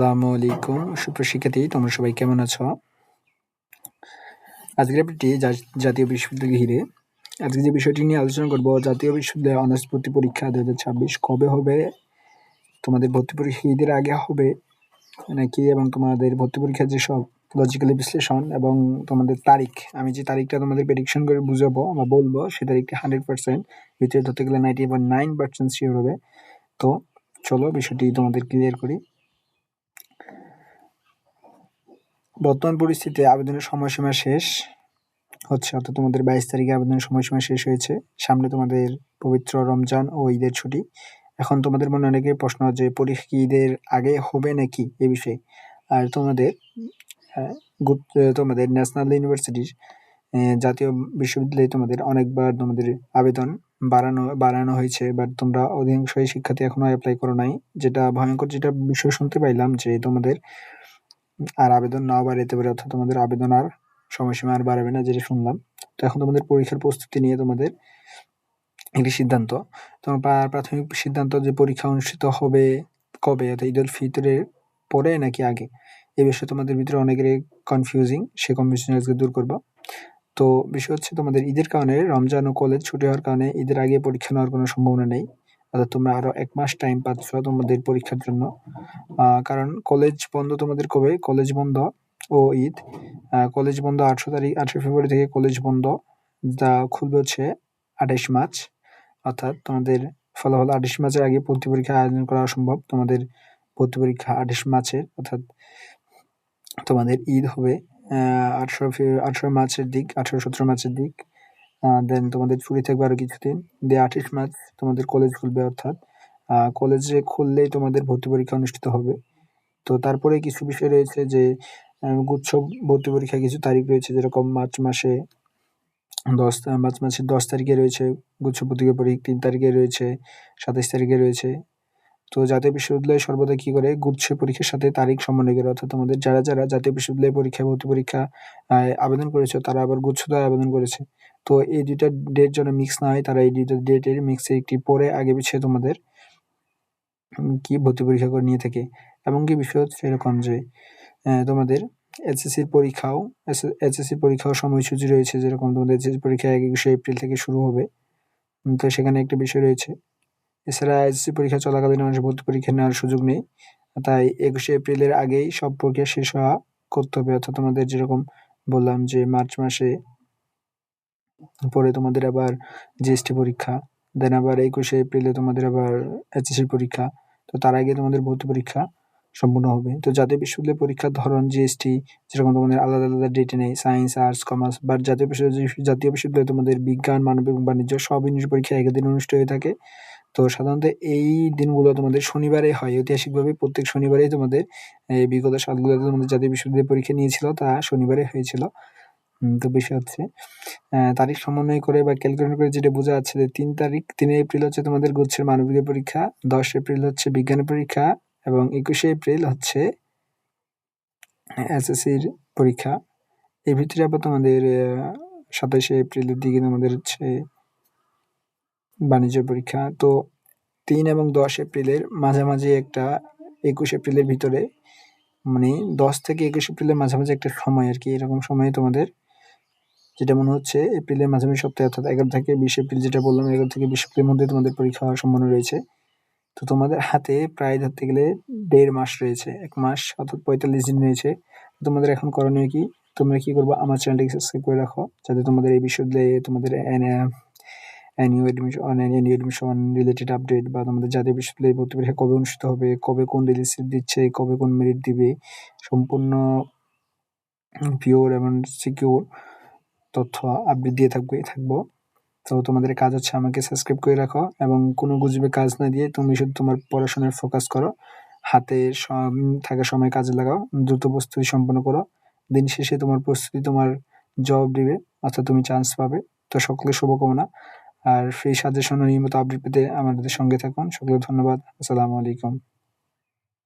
আসসালামু আলাইকুম সুপ্রশিক্ষার্থী, তোমরা সবাই কেমন আছো? আজকের আপডেটটি জাতীয় বিশ্ববিদ্যালয় ঘিরে। আজকে যে বিষয়টি নিয়ে আলোচনা করব, জাতীয় বিশ্ববিদ্যালয় অনার্স ভর্তি পরীক্ষা 2026 কবে হবে, তোমাদের ভর্তি পরীক্ষা ঈদের আগে হবে নাকি, এবং তোমাদের ভর্তি পরীক্ষার যেসব লজিক্যালি বিশ্লেষণ এবং তোমাদের তারিখ, আমি যে তারিখটা তোমাদের প্রেডিকশন করে বুঝাবো বা বলবো, সে তারিখটি 100% ভিতরে ধরতে গেলে 99% শিওর হবে। তো চলো বিষয়টি তোমাদের ক্লিয়ার করি। বর্তমান পরিস্থিতিতে আবেদনের সময়সীমা শেষ হচ্ছে, অর্থাৎ তোমাদের 22 তারিখে আবেদনের সময়সীমা শেষ হয়েছে। সামনে তোমাদের পবিত্র রমজান ও ঈদের ছুটি। এখন তোমাদের মনে অনেকের প্রশ্ন যে পরীক্ষা কি ঈদের আগে হবে নাকি এ বিষয়ে। আর তোমাদের তোমাদের ন্যাশনাল ইউনিভার্সিটির জাতীয় বিশ্ববিদ্যালয়ে তোমাদের অনেকবার তোমাদের আবেদন বাড়ানো হয়েছে, বাট তোমরা অধিকাংশই শিক্ষার্থী এখনো অ্যাপ্লাই করো নাই। যেটা ভয়ঙ্কর যেটা বিষয় শুনতে পাইলাম যে তোমাদের আর আবেদন নাও বাড়াতে পারে, অর্থাৎ তোমাদের আবেদন আর সময়সীমা আর বাড়াবে না, যেটা শুনলাম। তো এখন তোমাদের পরীক্ষার প্রস্তুতি নিয়ে তোমাদের একটি সিদ্ধান্ত, তোমার প্রাথমিক সিদ্ধান্ত যে পরীক্ষা অনুষ্ঠিত হবে কবে, অর্থাৎ ঈদুল ফিতরের পরে নাকি আগে, এই বিষয়ে তোমাদের ভিতরে অনেকের কনফিউজিং, সে কনফিউশন আজকে দূর করবো। তো বিষয় হচ্ছে তোমাদের ঈদের কারণে, রমজান ও কলেজ ছুটি হওয়ার কারণে ঈদের আগে পরীক্ষা নেওয়ার কোনো সম্ভাবনা নেই, অর্থাৎ তোমরা আরো 1 মাস টাইম পাচ্ছ তোমাদের পরীক্ষার জন্য। কারণ কলেজ বন্ধ তোমাদের কবে, কলেজ বন্ধ ও ঈদ। কলেজ বন্ধ 8 ফেব্রুয়ারি থেকে কলেজ বন্ধ, যা খুলবে হচ্ছে 28 মার্চ, অর্থাৎ তোমাদের ফলাফল 28 মার্চের আগে ভর্তি পরীক্ষা আয়োজন করা অসম্ভব। তোমাদের ভর্তি পরীক্ষা 28 মার্চের, অর্থাৎ তোমাদের ঈদ হবে 18 মার্চের দিক, 18-17 মার্চের দিক। দেন তোমাদের ছুটি থাকবে আরো কিছুদিন, দিয়ে 28 মার্চ তোমাদের কলেজ খুলবে, অর্থাৎ কলেজে খুললেই তোমাদের ভর্তি পরীক্ষা অনুষ্ঠিত হবে। তো তারপরে কিছু বিষয় রয়েছে যে গুচ্ছ ভর্তি পরীক্ষার কিছু তারিখ রয়েছে, যেরকম মার্চ মাসের 10 তারিখে রয়েছে গুচ্ছ ভর্তি পরীক্ষা, 3 তারিখে রয়েছে, 27 তারিখে রয়েছে। তো জাতীয় বিশ্ববিদ্যালয় সর্বদা কি করে, গুচ্ছ পরীক্ষার সাথে তারিখ সমন্বয় করে, অর্থাৎ তোমাদের যারা জাতীয় বিশ্ববিদ্যালয় পরীক্ষা ভর্তি পরীক্ষা আবেদন করেছে, তারা আবার গুচ্ছ দ্বারা আবেদন করেছে। তো এই দুইটা ডেট যেন মিক্স না হয়, তারা এই দুইটা ডেটের মিক্সে একটি পরে আগে পিছিয়ে তোমাদের কি ভর্তি পরীক্ষা করে নিয়ে থাকে। এবং কি বিষয় হচ্ছে এরকম যে তোমাদের এসএসসির পরীক্ষাও সময়সূচি রয়েছে, যেরকম তোমাদের এসএসসি পরীক্ষা 21শে এপ্রিল থেকে শুরু হবে। তো সেখানে একটা বিষয় রয়েছে। এছাড়া এসএসসি পরীক্ষা চলাকালীন মানুষের ভর্তি পরীক্ষা নেওয়ার সুযোগ নেই, তাই 21শে এপ্রিলের আগেই সব পরীক্ষা শেষ হওয়া করতে হবে। অর্থাৎ তোমাদের যেরকম বললাম যে মার্চ মাসে পরে তোমাদের আবার জিএসটি পরীক্ষা, দেন আবার 21শে এপ্রিলে তোমাদের আবার এসএসসি পরীক্ষা। তো তার আগে তোমাদের ভর্তি পরীক্ষা সম্পূর্ণ হবে। তো জাতীয় বিশ্ববিদ্যালয় পরীক্ষার ধরন জিএসটি যেরকম তোমাদের আলাদা আলাদা ডেটে নেই, সায়েন্স, আর্টস, কমার্স, বাট জাতীয় বিশ্ববিদ্যালয়ে তোমাদের বিজ্ঞান, মানবিক, বাণিজ্য সব ইউনিট পরীক্ষা একই দিন অনুষ্ঠিত হয়ে থাকে। তো সাধারণত এই দিনগুলো তোমাদের শনিবারে হয়, ঐতিহাসিকভাবে প্রত্যেক শনিবারেই তোমাদের বিগত সালগুলোতে তোমাদের জাতীয় বিশ্ববিদ্যালয় পরীক্ষা নিয়েছিল, তা শনিবারে হয়েছিল। তো বিষয় হচ্ছে তারিখ সমন্বয় করে বা ক্যালকুলেট করে যেটা বোঝা যাচ্ছে যে 3 এপ্রিল হচ্ছে তোমাদের গুচ্ছের মানবিকের পরীক্ষা, 10 এপ্রিল হচ্ছে বিজ্ঞানের পরীক্ষা, এবং 21শে এপ্রিল হচ্ছে এসএসসির পরীক্ষা। এর ভিতরে আবার তোমাদের 27শে এপ্রিলের দিকে তোমাদের হচ্ছে বাণিজ্য পরীক্ষা। তো 3 এবং 10 এপ্রিলের মাঝামাঝি একটা, 21 এপ্রিলের ভিতরে, মানে 10 থেকে 21 এপ্রিলের মাঝামাঝি একটা সময় আর কি, এরকম সময়ে তোমাদের যেটা মনে হচ্ছে এপ্রিলের মাঝামাঝি সপ্তাহে, অর্থাৎ 11 থেকে 20 এপ্রিল, যেটা বললাম 11 থেকে 20 এপ্রিলের মধ্যে তোমাদের পরীক্ষা হওয়ার সম্ভাবনা রয়েছে। তো তোমাদের হাতে প্রায় ধরতে গেলে 1.5 মাস রয়েছে, 1 মাস অর্থাৎ 45 দিন রয়েছে। তোমাদের এখন করণীয় কি, তোমরা কি করবো, আমার চ্যানেলটিকে সাবস্ক্রাইব করে রাখো, যাতে তোমাদের এই বিশ্ববিদ্যালয়ে তোমাদের নিউ এডমিশন রিলেটেড আপডেট, বা তোমাদের জাতীয় বিশ্ববিদ্যালয়ে ভর্তি পরীক্ষা কবে অনুষ্ঠিত হবে, কবে কোন রিলিজ দিচ্ছে, কবে কোন মেরিট দিবে, সম্পূর্ণ পিওর এবং সিকিউর তথ্য আপডেট দিয়ে থাকবো। তো তোমাদের কাজ হচ্ছে আমাকে সাবস্ক্রাইব করে রাখো, এবং কোনো গুজবে কাজ না দিয়ে তুমি শুধু তোমার পড়াশোনায় ফোকাস করো, হাতে থাকা সময় কাজে লাগাও, দ্রুত প্রস্তুতি সম্পন্ন করো। দিন শেষে তোমার প্রস্তুতি তোমার জবাব দিবে, অর্থাৎ তুমি চান্স পাবে। তো সকলের শুভকামনা। আর ফ্রি সাজেশন ও নিয়মিত আপডেট পেতে আমাদের সঙ্গে থাকুন। সকলকে ধন্যবাদ। আসসালামু আলাইকুম।